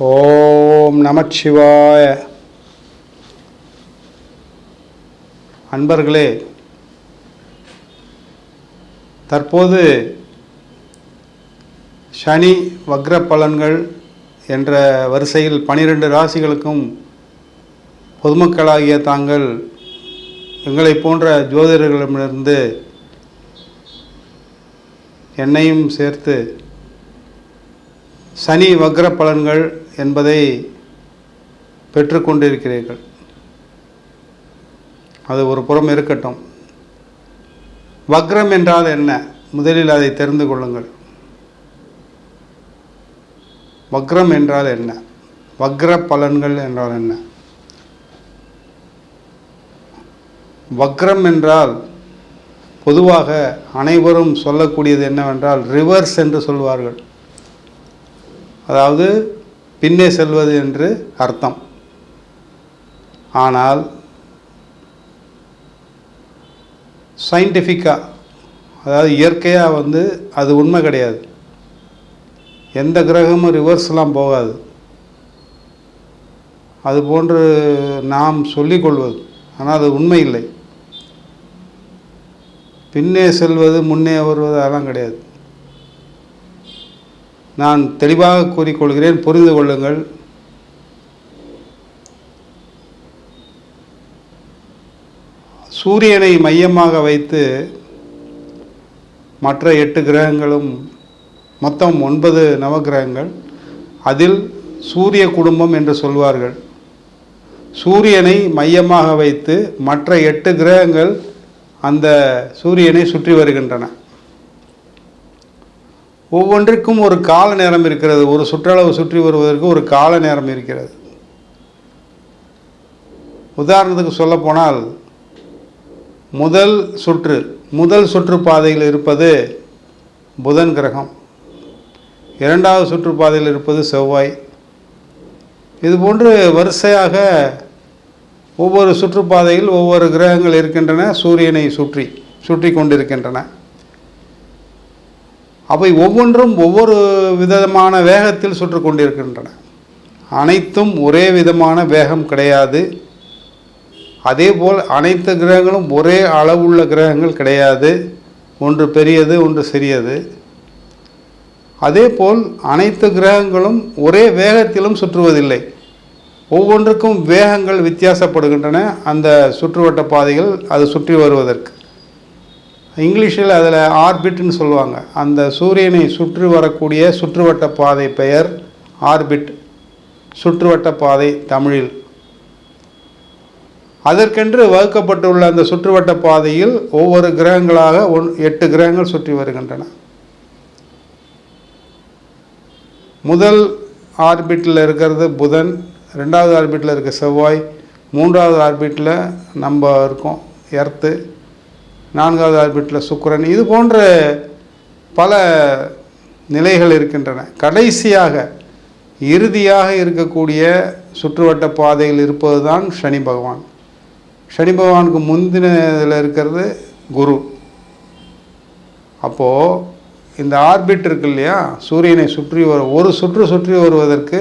ஓம் நமச்சிவாய. அன்பர்களே, தற்போது சனி வக்ர பலன்கள் என்ற வரிசையில் 12 ராசிகளுக்கும் பொதுமக்களாகிய தாங்கள் எங்களை போன்ற ஜோதிடர்களிடமிருந்து என்னையும் சேர்த்து சனி வக்ர பலன்கள் என்பதை பெற்றுக்கொண்டிருக்கிறீர்கள். அது ஒரு புறம் இருக்கட்டும். வக்ரம் என்றால் என்ன? முதலில் அதை தெரிந்து கொள்ளுங்கள். வக்ரம் என்றால் என்ன? வக்ர பலன்கள் என்றால் என்ன? வக்ரம் என்றால் பொதுவாக அனைவரும் சொல்லக்கூடியது என்னவென்றால் ரிவர்ஸ் என்று சொல்வார்கள். அதாவது பின்னே செல்வது என்று அர்த்தம். ஆனால் சயின்டிஃபிக்காக, அதாவது இயற்கையாக அது உண்மை கிடையாது. எந்த கிரகமும் ரிவர்ஸ்லாம் போகாது. அது போன்று நாம் சொல்லிக்கொள்வது, ஆனால் அது உண்மை இல்லை. பின்னே செல்வது முன்னே வருவது அதெல்லாம் கிடையாது. நான் தெளிவாக கூறிக்கொள்கிறேன், புரிந்து கொள்ளுங்கள். சூரியனை மையமாக வைத்து மற்ற 8 கிரகங்களும், மொத்தம் 9 நவகிரகங்கள், அதில் சூரிய குடும்பம் என்று சொல்வார்கள். சூரியனை மையமாக வைத்து மற்ற 8 கிரகங்கள் அந்த சூரியனை சுற்றி வருகின்றன. ஒவ்வொன்றிற்கும் ஒரு கால நேரம் இருக்கிறது. ஒரு சுற்றளவு சுற்றி வருவதற்கு ஒரு கால நேரம் இருக்கிறது. உதாரணத்துக்கு சொல்லப்போனால், முதல் சுற்றுப்பாதையில் இருப்பது புதன் கிரகம், இரண்டாவது சுற்றுப்பாதையில் இருப்பது செவ்வாய். இதுபோன்று வரிசையாக ஒவ்வொரு சுற்றுப்பாதையில் ஒவ்வொரு கிரகங்கள் இருக்கின்றன, சூரியனை சுற்றி கொண்டிருக்கின்றன. அவை ஒவ்வொன்றும் ஒவ்வொரு விதமான வேகத்தில் சுற்றி கொண்டிருக்கின்றன. அனைத்தும் ஒரே விதமான வேகம் கிடையாது. அதேபோல் அனைத்து கிரகங்களும் ஒரே அளவுள்ள கிரகங்கள் கிடையாது. ஒன்று பெரியது, ஒன்று சிறியது. அதேபோல் அனைத்து கிரகங்களும் ஒரே வேகத்திலும் சுற்றுவதில்லை. ஒவ்வொன்றுக்கும் வேகங்கள் வித்தியாசப்படுகின்றன. அந்த சுற்றுவட்ட பாதைகள் அது சுற்றி வருவதற்கு இங்கிலீஷில் அதில் ஆர்பிட்னு சொல்லுவாங்க. அந்த சூரியனை சுற்றி வரக்கூடிய சுற்றுவட்ட பாதை பெயர் ஆர்பிட், சுற்றுவட்ட பாதை தமிழில். அதற்கென்று வகுக்கப்பட்டுள்ள அந்த சுற்றுவட்ட பாதையில் ஒவ்வொரு கிரகங்களாக 8 கிரகங்கள் சுற்றி வருகின்றன. முதல் ஆர்பிட்டில் இருக்கிறது புதன், ரெண்டாவது ஆர்பிட்டில் இருக்க செவ்வாய், மூன்றாவது ஆர்பிட்டில் நம்ம இருக்கோம் எர்த்து, நான்காவது ஆர்பிட்டில் சுக்கிரன். இது போன்ற பல நிலைகள் இருக்கின்றன. கடைசியாக இறுதியாக இருக்கக்கூடிய சுற்றுவட்ட பாதையில் இருப்பது தான் சனி பகவான். சனி பகவானுக்கு முந்தினதில் இருக்கிறது குரு. அப்போது இந்த ஆர்பிட் இருக்கு இல்லையா, சூரியனை சுற்றி ஒரு சுற்றி வருவதற்கு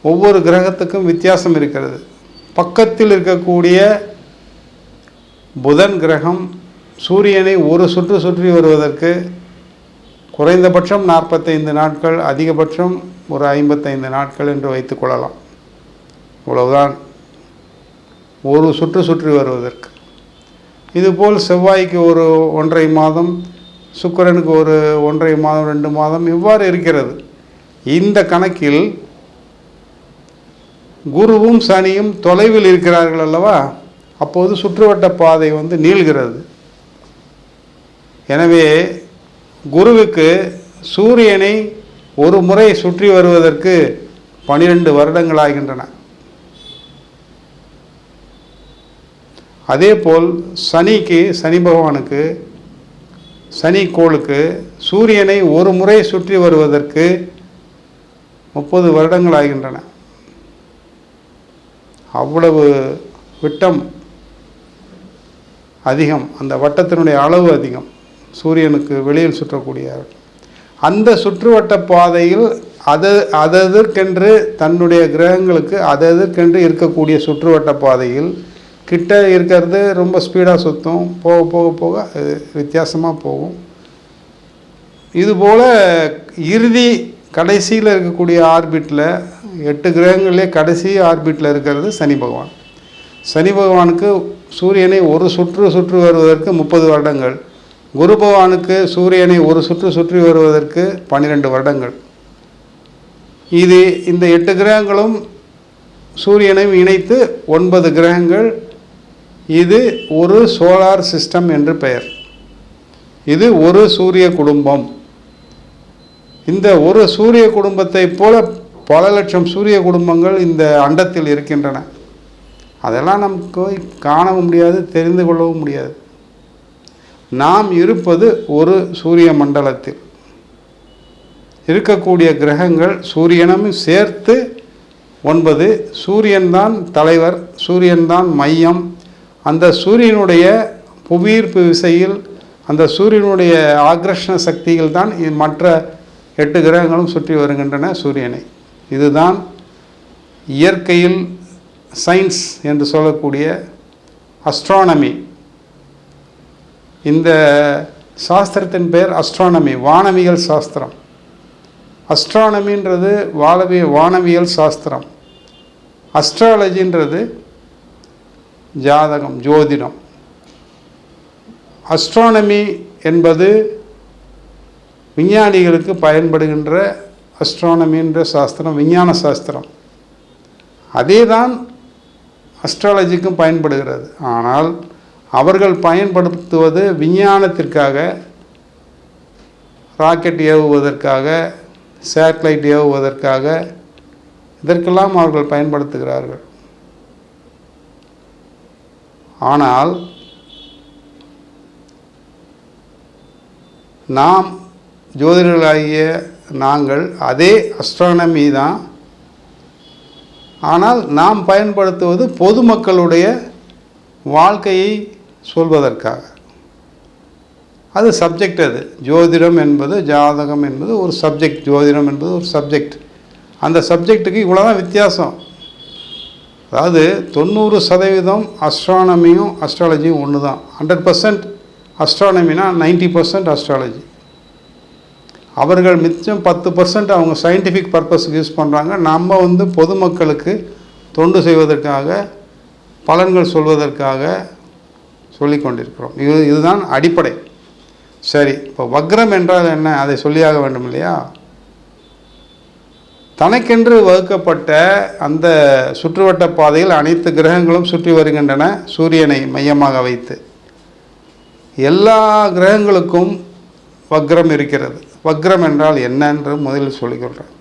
ஒவ்வொரு கிரகத்துக்கும் வித்தியாசம் இருக்கிறது. பக்கத்தில் இருக்கக்கூடிய புதன் கிரகம் சூரியனை ஒரு சுற்றி வருவதற்கு குறைந்தபட்சம் 45 நாட்கள், அதிகபட்சம் ஒரு 55 நாட்கள் என்று வைத்துக்கொள்ளலாம். இவ்வளவுதான் ஒரு சுற்றி வருவதற்கு. இதுபோல் செவ்வாய்க்கு ஒரு 1.5 மாதம், சுக்கிரனுக்கு ஒரு 1.5 மாதம், 2 மாதம், இவ்வாறு இருக்கிறது. இந்த கணக்கில் குருவும் சனியும் தொலைவில் இருக்கிறார்கள் அல்லவா, அப்போது சுற்றுவட்ட பாதை நீள்கிறது. எனவே குருவுக்கு சூரியனை ஒரு முறை சுற்றி வருவதற்கு 12 வருடங்கள் ஆகின்றன. அதேபோல் சனி பகவானுக்கு, சனி கோளுக்கு சூரியனை ஒரு முறை சுற்றி வருவதற்கு 30 வருடங்கள் ஆகின்றன. அவ்வளவு விட்டம் அதிகம், அந்த வட்டத்தினுடைய அளவு அதிகம். சூரியனுக்கு வெளியில் சுற்றக்கூடிய அந்த சுற்றுவட்ட பாதையில் அதற்கென்று தன்னுடைய கிரகங்களுக்கு அதற்கென்று இருக்கக்கூடிய சுற்றுவட்ட பாதையில் கிட்ட இருக்கிறது ரொம்ப ஸ்பீடாக சுற்றும், போக போக போக அது வித்தியாசமாக போகும். இதுபோல் இறுதி கடைசியில் இருக்கக்கூடிய ஆர்பிட்டில் 8 கிரகங்களே கடைசி ஆர்பிட்டில் இருக்கிறது சனி பகவான். சனி பகவானுக்கு சூரியனை ஒரு சுற்று வருவதற்கு 30 வருடங்கள், குரு பகவானுக்கு சூரியனை ஒரு சுற்றி வருவதற்கு 12 வருடங்கள். இது இந்த 8 கிரகங்களும் சூரியனையும் இணைத்து 9 கிரகங்கள். இது ஒரு சோலார் சிஸ்டம் என்று பெயர். இது ஒரு சூரிய குடும்பம். இந்த ஒரு சூரிய குடும்பத்தை போல பல லட்சம் சூரிய குடும்பங்கள் இந்த அண்டத்தில் இருக்கின்றன. அதெல்லாம் நமக்கு காணவும் முடியாது, தெரிந்து கொள்ளவும் முடியாது. நாம் இருப்பது ஒரு சூரிய மண்டலத்தில். இருக்கக்கூடிய கிரகங்கள் சூரியனும் சேர்த்து 9. சூரியன்தான் தலைவர், சூரியன்தான் மையம். அந்த சூரியனுடைய புவியீர்ப்பு விசையில், அந்த சூரியனுடைய ஆக்ரஷண சக்தியில் தான் மற்ற 8 கிரகங்களும் சுற்றி வருகின்றன சூரியனை. இதுதான் இயற்கையில் சயின்ஸ் என்று சொல்லக்கூடிய அஸ்ட்ரானமி. இந்த சாஸ்திரத்தின் பெயர் அஸ்ட்ரானமி, வானவியல் சாஸ்திரம். அஸ்ட்ரானமின்றது வானவியல் சாஸ்திரம். அஸ்ட்ராலஜின்றது ஜாதகம், ஜோதிடம். அஸ்ட்ரானமி என்பது விஞ்ஞானிகளுக்கு பயன்படுகின்ற அஸ்ட்ரானமின்ற சாஸ்திரம், விஞ்ஞான சாஸ்திரம். அதே தான் அஸ்ட்ராலஜிக்கும் பயன்படுகிறது. ஆனால் அவர்கள் பயன்படுத்துவது விஞ்ஞானத்திற்காக, ராக்கெட் ஏவுவதற்காக, சேட்டலைட் ஏவுவதற்காக, இதற்கெல்லாம் அவர்கள் பயன்படுத்துகிறார்கள். ஆனால் நாம் ஜோதிடர்களாகிய நாங்கள் அதே அஸ்ட்ரானமி தான். ஆனால் நாம் பயன்படுத்துவது பொதுமக்களுடைய வாழ்க்கையை சொல்வதற்காக. அது சப்ஜெக்ட். அது ஜோதிடம் என்பது, ஜாதகம் என்பது ஒரு சப்ஜெக்ட், ஜோதிடம் என்பது ஒரு சப்ஜெக்ட். அந்த சப்ஜெக்டுக்கு இவ்வளோதான் வித்தியாசம். அதாவது 90% அஸ்ட்ரானமியும் அஸ்ட்ராலஜியும் ஒன்று தான். 100% அஸ்ட்ரானமினா 90% அஸ்ட்ராலஜி. அவர்கள் மிச்சம் 10% அவங்க சயின்டிஃபிக் பர்பஸுக்கு யூஸ் பண்ணுறாங்க. நம்ம பொதுமக்களுக்கு தொண்டு செய்வதற்காக, பலன்கள் சொல்வதற்காக சொல்லி கொண்டிருக்கிறோம். இதுதான் அடிப்படை. சரி, இப்போ வக்ரம் என்றால் என்ன, அதை சொல்லியாக வேண்டும் இல்லையா? தனக்கென்று வகுக்கப்பட்ட அந்த சுற்றுவட்ட பாதையில் அனைத்து கிரகங்களும் சுற்றி வருகின்றன சூரியனை மையமாக வைத்து. எல்லா கிரகங்களுக்கும் வக்ரம் இருக்கிறது. வக்ரம் என்றால் என்னன்று முதலில் சொல்லிக்கொள்கிறேன்.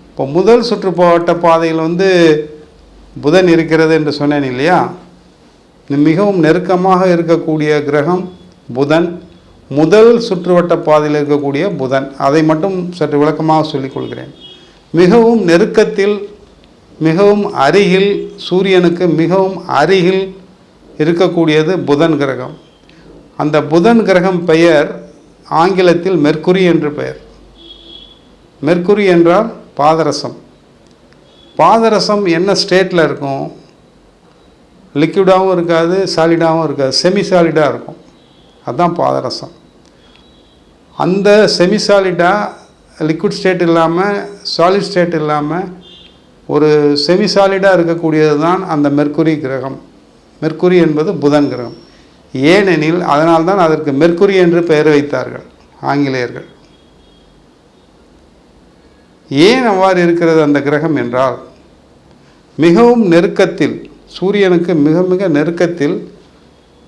இப்போ முதல் சுற்றுவட்ட பாதையில் புதன் இருக்கிறது என்று சொன்னேன் இல்லையா? மிகவும் நெருக்கமாக இருக்கக்கூடிய கிரகம் புதன். முதல் சுற்றுவட்ட பாதையில் இருக்கக்கூடிய புதன். அதை மட்டும் சற்று விளக்கமாக சொல்லிக்கொள்கிறேன். மிகவும் நெருக்கத்தில், மிகவும் அருகில், சூரியனுக்கு மிகவும் அருகில் இருக்கக்கூடியது புதன் கிரகம். அந்த புதன் கிரகம் பெயர் ஆங்கிலத்தில் மெர்க்குரி என்று பெயர். மெர்க்குரி என்றால் பாதரசம். பாதரசம் என்ன ஸ்டேட்டில் இருக்கும்? லிக்விடாகவும் இருக்காது, சாலிடாகவும் இருக்காது, செமி சாலிடாக இருக்கும். அதுதான் பாதரசம். அந்த செமி சாலிடாக, லிக்விட் ஸ்டேட் இல்லாமல், சாலிட் ஸ்டேட் இல்லாமல் ஒரு செமி சாலிடாக இருக்கக்கூடியது தான் அந்த மெர்க்குரி கிரகம். மெர்க்குரி என்பது புதன் கிரகம். ஏனெனில் அதனால்தான் அதற்கு மெர்க்குரி என்று பெயர் வைத்தார்கள் ஆங்கிலேயர்கள். ஏன் அவ்வாறு இருக்கிறது அந்த கிரகம் என்றால், மிகவும் நெருக்கத்தில், சூரியனுக்கு மிக மிக நெருக்கத்தில்,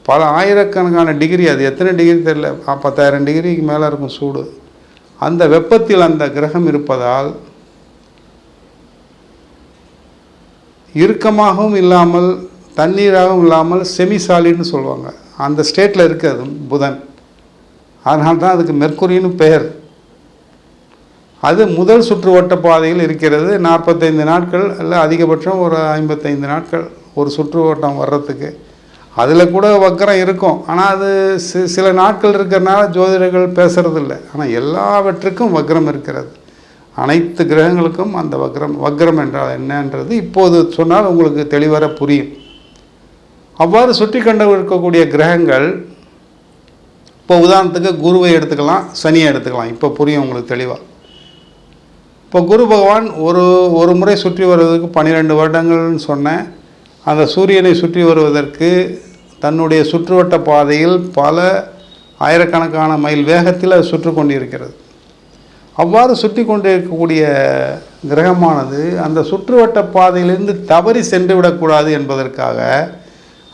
பல ஆயிரக்கணக்கான டிகிரி, அது எத்தனை டிகிரி தெரியல, 10,000 டிகிரிக்கு மேலே இருக்கும் சூடு. அந்த வெப்பத்தில் அந்த கிரகம் இருப்பதால் இறுக்கமாகவும் இல்லாமல் தண்ணீராகவும் இல்லாமல் செமி சாலிட்னு சொல்லுவாங்க. அந்த ஸ்டேட்டில் இருக்குது புதன். அதனால தான் அதுக்கு மெர்க்குரின்னு பெயர். அது முதல் சுற்றுவட்ட பாதையில் இருக்கிறது. 45 நாட்கள் இல்லை அதிகபட்சம் ஒரு 55 நாட்கள் ஒரு சுற்றுவட்டம் வர்றதுக்கு. அதில் கூட வக்கரம் இருக்கும். ஆனால் அது சில நாட்கள் இருக்கிறனால ஜோதிடர்கள் பேசுகிறதில்ல. ஆனால் எல்லாவற்றுக்கும் வக்கரம் இருக்கிறது. அனைத்து கிரகங்களுக்கும் அந்த வக்ரம் என்றால் என்னன்றது இப்போது சொன்னால் உங்களுக்கு தெளிவாக புரியும். அவ்வாறு சுற்றி கண்டு இருக்கக்கூடிய கிரகங்கள், இப்போ உதாரணத்துக்கு குருவை எடுத்துக்கலாம், சனியை எடுத்துக்கலாம். இப்போ புரியும் உங்களுக்கு தெளிவாக. இப்போ குரு பகவான் ஒரு முறை சுற்றி வருவதற்கு 12 வருடங்கள்னு சொன்னேன். அந்த சூரியனை சுற்றி வருவதற்கு தன்னுடைய சுற்றுவட்ட பாதையில் பல ஆயிரக்கணக்கான மைல் வேகத்தில் அது சுற்றி கொண்டிருக்கிறது. அவ்வாறு சுற்றி கொண்டிருக்கக்கூடிய கிரகமானது அந்த சுற்றுவட்ட பாதையிலிருந்து தவறி சென்று விடக்கூடாது என்பதற்காக,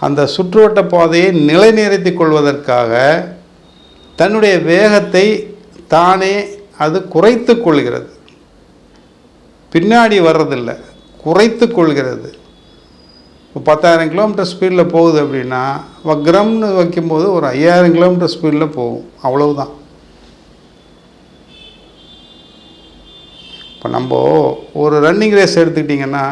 அந்த சுற்றுவட்ட பாதையை நிலைநிறுத்தி கொள்வதற்காக தன்னுடைய வேகத்தை தானே அது குறைத்து கொள்கிறது. பின்னாடி வர்றதில்லை, குறைத்து கொள்கிறது. இப்போ 10,000 கிலோமீட்டர் ஸ்பீடில் போகுது அப்படின்னா வக்ரம்னு வைக்கும்போது ஒரு 5,000 கிலோமீட்டர் ஸ்பீடில் போகும், அவ்வளவுதான். இப்போ நம்ம ஒரு ரன்னிங் ரேஸ் எடுத்துக்கிட்டிங்கன்னா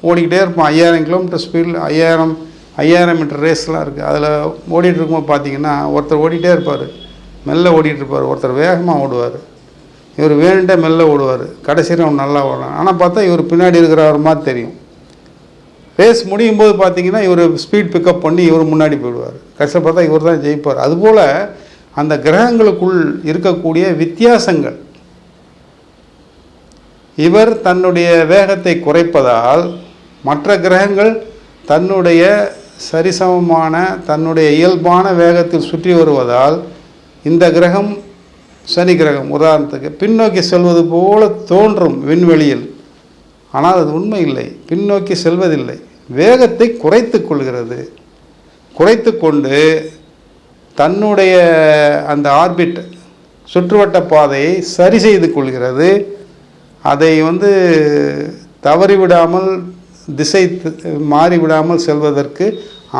ஓடிக்கிட்டே இருப்போம். 5,000 கிலோமீட்டர் ஸ்பீடில் 5,000 மீட்டர் ரேஸ்லாம் இருக்குது. அதில் ஓடிட்டு இருக்கும்போது பார்த்தீங்கன்னா ஒருத்தர் ஓடிட்டே இருப்பார், மெல்ல ஓடிட்டுருப்பார். ஒருத்தர் வேகமாக ஓடுவார், இவர் வேணுன்ட்டே மெல்ல ஓடுவார். கடைசியில் அவன் நல்லா ஓடலாம். ஆனால் பார்த்தா இவர் பின்னாடி இருக்கிறவர் மாதிரி தெரியும். ரேஸ் முடியும் போது பார்த்தீங்கன்னா இவர் ஸ்பீட் பிக்கப் பண்ணி இவர் முன்னாடி போயிடுவார். கடைசியில் பார்த்தா இவர் தான் ஜெயிப்பார். அதுபோல் அந்த கிரகங்களுக்குள் இருக்கக்கூடிய வித்தியாசங்கள், இவர் தன்னுடைய வேகத்தை குறைப்பதால் மற்ற கிரகங்கள் தன்னுடைய சரிசமமான தன்னுடைய இயல்பான வேகத்தில் சுற்றி வருவதால் இந்த கிரகம், சனி கிரகம் உதாரணத்துக்கு பின்னோக்கி செல்வது போல தோன்றும் விண்வெளியில். ஆனால் அது உண்மை இல்லை, பின்னோக்கி செல்வதில்லை, வேகத்தை குறைத்து கொள்கிறது. குறைத்து கொண்டு தன்னுடைய அந்த ஆர்பிட் சுற்றுவட்ட பாதையை சரி செய்து கொள்கிறது. அதை தவறிவிடாமல், திசை மாறிவிடாமல் செல்வதற்கு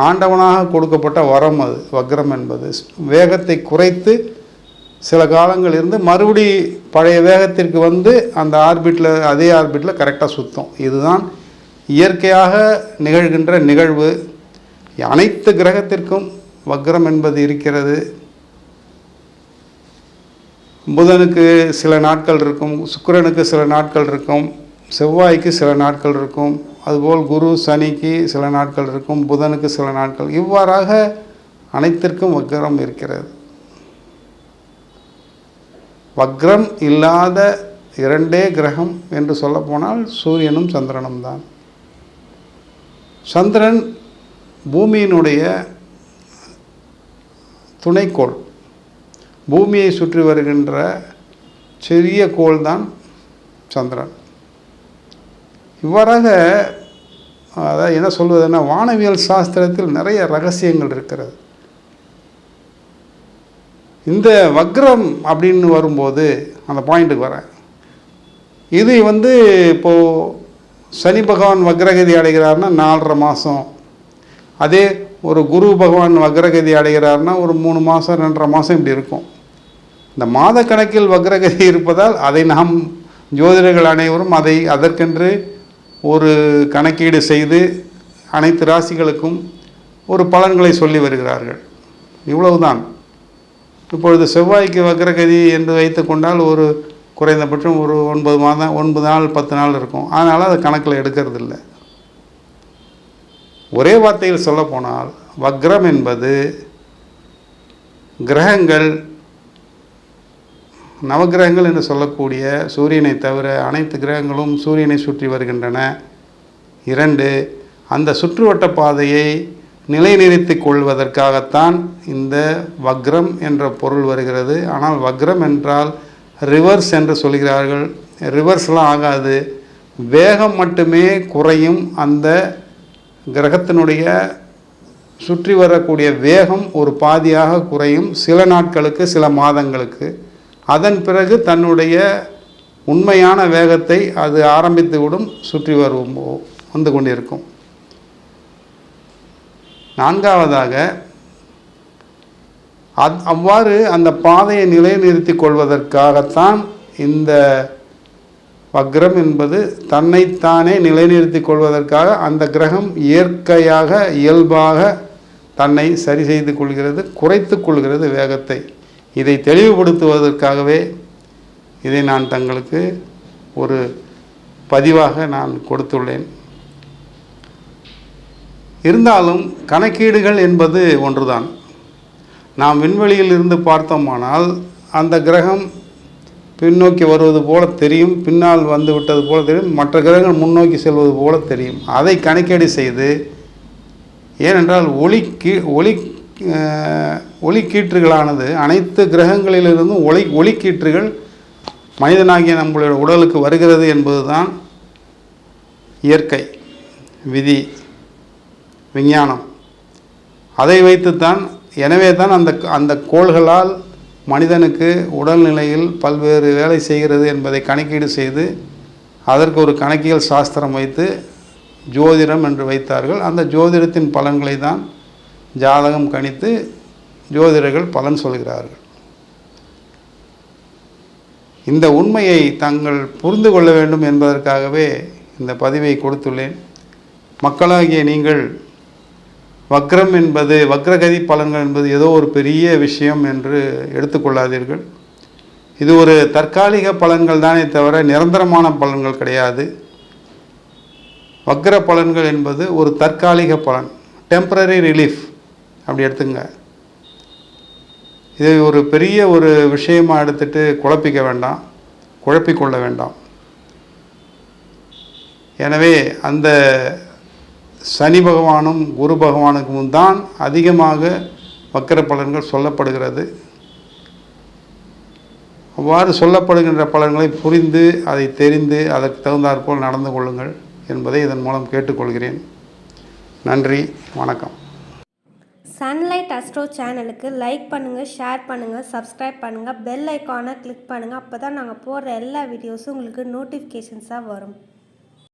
ஆண்டவனாக கொடுக்கப்பட்ட வரம் அது வக்ரம் என்பது. வேகத்தை குறைத்து சில காலங்கள் இருந்து மறுபடி பழைய வேகத்திற்கு அந்த ஆர்பிட்டில், அதே ஆர்பிட்டில் கரெக்டாக சுற்றும். இதுதான் இயற்கையாக நிகழ்கின்ற நிகழ்வு. அனைத்து கிரகத்திற்கும் வக்ரம் என்பது இருக்கிறது. புதனுக்கு சில நாட்கள் இருக்கும், சுக்கிரனுக்கு சில நாட்கள் இருக்கும், செவ்வாய்க்கு சில நாட்கள் இருக்கும், அதுபோல் குரு சனிக்கு சில நாட்கள் இருக்கும், புதனுக்கு சில நாட்கள், இவ்வாறாக அனைத்திற்கும் வக்ரம் இருக்கிறது. வக்ரம் இல்லாத இரண்டே கிரகம் என்று சொல்லப்போனால் சூரியனும் சந்திரனும் தான். சந்திரன் பூமியினுடைய துணைக்கோள், பூமியை சுற்றி வருகின்ற சிறிய கோள் தான் சந்திரன். இவ்வாறாக அதாவது என்ன சொல்வதுன்னா, வானவியல் சாஸ்திரத்தில் நிறைய ரகசியங்கள் இருக்கிறது. இந்த வக்ரம் அப்படின்னு வரும்போது அந்த பாயிண்ட்டுக்கு வரேன். இது இப்போது சனி பகவான் வக்ரகதி அடைகிறார்னா 4.5 மாதம், அதே ஒரு குரு பகவான் வக்ரகதி அடைகிறார்னா ஒரு 3 மாதம் 2.5 மாதம் இப்படி இருக்கும். இந்த மாத கணக்கில் வக்ரகதி இருப்பதால் அதை நாம் ஜோதிடர்கள் அனைவரும் அதற்கென்று ஒரு கணக்கீடு செய்து அனைத்து ராசிகளுக்கும் ஒரு பலன்களை சொல்லி வருகிறார்கள். இவ்வளவுதான். இப்பொழுது செவ்வாய்க்கு வக்ரகதி என்று வைத்து கொண்டால் ஒரு குறைந்தபட்சம் ஒரு 9 மாதம், 9 நாள் 10 நாள் இருக்கும். அதனால் அதை கணக்கில் எடுக்கிறது இல்லை. ஒரே வார்த்தையில் சொல்லப்போனால் வக்ரம் என்பது கிரகங்கள், நவகிரகங்கள் என்று சொல்லக்கூடிய சூரியனை தவிர அனைத்து கிரகங்களும் சூரியனை சுற்றி வருகின்றன. 2, அந்த சுற்றுவட்ட பாதையை நிலைநிறுத்தி கொள்வதற்காகத்தான் இந்த வக்ரம் என்ற பொருள் வருகிறது. ஆனால் வக்ரம் என்றால் ரிவர்ஸ் என்று சொல்கிறார்கள். ரிவர்ஸ்லாம் ஆகாது, வேகம் மட்டுமே குறையும். அந்த கிரகத்தினுடைய சுற்றி வரக்கூடிய வேகம் ஒரு பாதியாக குறையும், சில நாட்களுக்கு, சில மாதங்களுக்கு. அதன் பிறகு தன்னுடைய உண்மையான வேகத்தை அது ஆரம்பித்து விடும், சுற்றி வந்து கொண்டிருக்கும். 4வதாக அவ்வாறு அந்த பாதையை நிலைநிறுத்தி கொள்வதற்காகத்தான் இந்த வக்ரம் என்பது தன்னைத்தானே நிலைநிறுத்தி கொள்வதற்காக அந்த கிரகம் இயற்கையாக இயல்பாக தன்னை சரி செய்து கொள்கிறது, குறைத்து கொள்கிறது வேகத்தை. இதை தெளிவுபடுத்துவதற்காகவே இதை நான் தங்களுக்கு ஒரு பதிவாக நான் கொடுத்துள்ளேன். இருந்தாலும் கணக்கீடுகள் என்பது ஒன்றுதான். நாம் விண்வெளியில் இருந்து பார்த்தோமானால் அந்த கிரகம் பின்னோக்கி வருவது போல தெரியும், பின்னால் வந்து விட்டது போல தெரியும், மற்ற கிரகங்கள் முன்னோக்கி செல்வது போல தெரியும். அதை கணக்கீடு செய்து, ஏனென்றால் ஒளிக்கீற்றுகளானது அனைத்து கிரகங்களிலிருந்தும் ஒளிக்கீற்றுகள் மனிதனாகிய நம்மளுடைய உடலுக்கு வருகிறது என்பதுதான் இயற்கை விதி, விஞ்ஞானம். அதை வைத்துத்தான், எனவே தான் அந்த கோள்களால் மனிதனுக்கு உடல்நிலையில் பல்வேறு வேலை செய்கிறது என்பதை கணக்கீடு செய்து அதற்கு ஒரு கணக்கியல் சாஸ்திரம் வைத்து ஜோதிடம் என்று வைத்தார்கள். அந்த ஜோதிடத்தின் பலன்களை தான் ஜாதகம் கணித்து ஜோதிடர்கள் பலன் சொல்கிறார்கள். இந்த உண்மையை தாங்கள் புரிந்து கொள்ள வேண்டும் என்பதற்காகவே இந்த பதிவை கொடுத்துள்ளேன். மக்களாகிய நீங்கள் வக்ரகதி பலன்கள் என்பது ஏதோ ஒரு பெரிய விஷயம் என்று எடுத்துக்கொள்ளாதீர்கள். இது ஒரு தற்காலிக பலன்கள் தானே தவிர நிரந்தரமான பலன்கள் கிடையாது. வக்ர பலன்கள் என்பது ஒரு தற்காலிக பலன், டெம்பரரி ரிலீஃப் அப்படி எடுத்துங்க. இதை ஒரு பெரிய ஒரு விஷயமாக எடுத்துட்டு குழப்பிக்கொள்ள வேண்டாம். எனவே அந்த சனி பகவானும் குரு பகவானுக்கும் தான் அதிகமாக வக்கர பலன்கள் சொல்லப்படுகிறது. அவ்வாறு சொல்லப்படுகின்ற பலன்களை புரிந்து அதை தெரிந்து அதற்கு தகுந்தாற்போல் நடந்து கொள்ளுங்கள் என்பதை இதன் மூலம் கேட்டுக்கொள்கிறேன். நன்றி, வணக்கம். சன்லைட் அஸ்ட்ரோ சேனலுக்கு லைக் பண்ணுங்கள், ஷேர் பண்ணுங்கள், சப்ஸ்கிரைப் பண்ணுங்கள், பெல் ஐக்கானை கிளிக் பண்ணுங்கள். அப்போ தான் நாங்கள் போடுற எல்லா வீடியோஸும் உங்களுக்கு நோட்டிஃபிகேஷன்ஸாக வரும்.